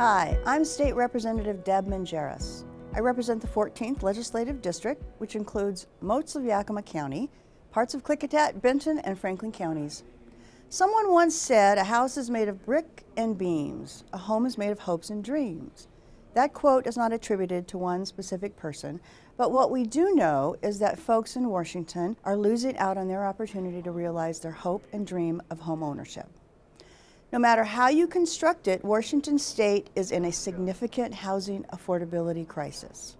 Hi, I'm State Representative Deb Manjarrez. I represent the 14th Legislative District, which includes most of Yakima County, parts of Klickitat, Benton, and Franklin counties. Someone once said, "A house is made of brick and beams. A home is made of hopes and dreams." That quote is not attributed to one specific person, but what we do know is that folks in Washington are losing out on their opportunity to realize their hope and dream of home ownership. No matter how you construct it, Washington State is in a significant housing affordability crisis.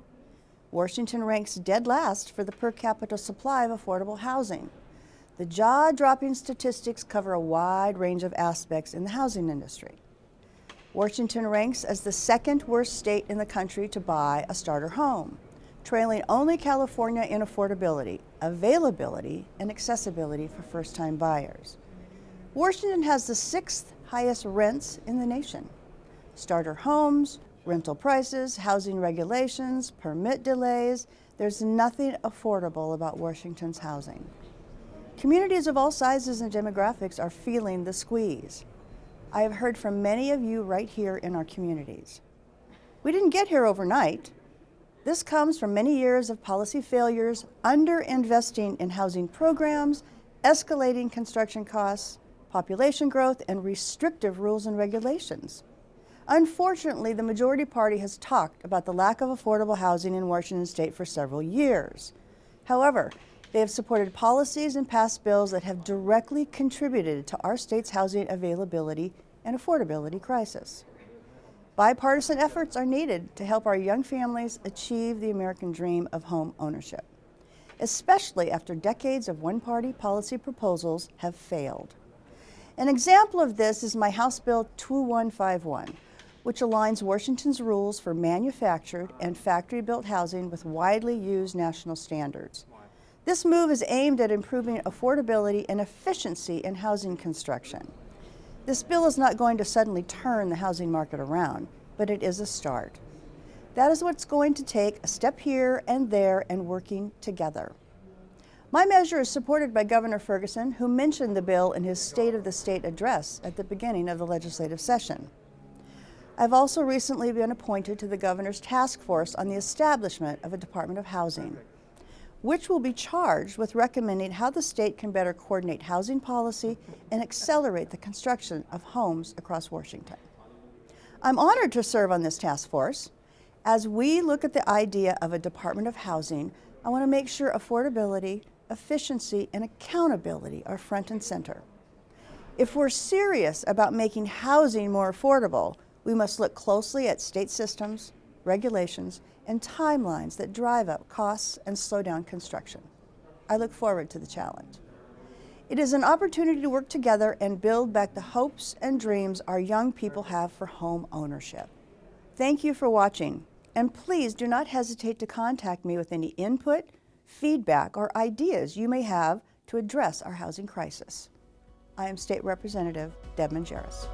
Washington ranks dead last for the per capita supply of affordable housing. The jaw-dropping statistics cover a wide range of aspects in the housing industry. Washington ranks as the second worst state in the country to buy a starter home, trailing only California in affordability, availability, and accessibility for first-time buyers. Washington has the sixth highest rents in the nation. Starter homes, rental prices, housing regulations, permit delays, there's nothing affordable about Washington's housing. Communities of all sizes and demographics are feeling the squeeze. I have heard from many of you right here in our communities. We didn't get here overnight. This comes from many years of policy failures, underinvesting in housing programs, escalating construction costs, population growth, and restrictive rules and regulations. Unfortunately, the majority party has talked about the lack of affordable housing in Washington State for several years. However, they have supported policies and passed bills that have directly contributed to our state's housing availability and affordability crisis. Bipartisan efforts are needed to help our young families achieve the American dream of home ownership, especially after decades of one-party policy proposals have failed. An example of this is my House Bill 2151, which aligns Washington's rules for manufactured and factory-built housing with widely used national standards. This move is aimed at improving affordability and efficiency in housing construction. This bill is not going to suddenly turn the housing market around, but it is a start. That is what's going to take, a step here and there and working together. My measure is supported by Governor Ferguson, who mentioned the bill in his State of the State address at the beginning of the legislative session. I've also recently been appointed to the governor's task force on the establishment of a Department of Housing, which will be charged with recommending how the state can better coordinate housing policy and accelerate the construction of homes across Washington. I'm honored to serve on this task force. As we look at the idea of a Department of Housing, I want to make sure affordability, efficiency, and accountability are front and center. If we're serious about making housing more affordable, we must look closely at state systems, regulations, and timelines that drive up costs and slow down construction. I look forward to the challenge. It is an opportunity to work together and build back the hopes and dreams our young people have for home ownership. Thank you for watching, and please do not hesitate to contact me with any input, feedback, or ideas you may have to address our housing crisis. I am State Representative Deb Manjarrez.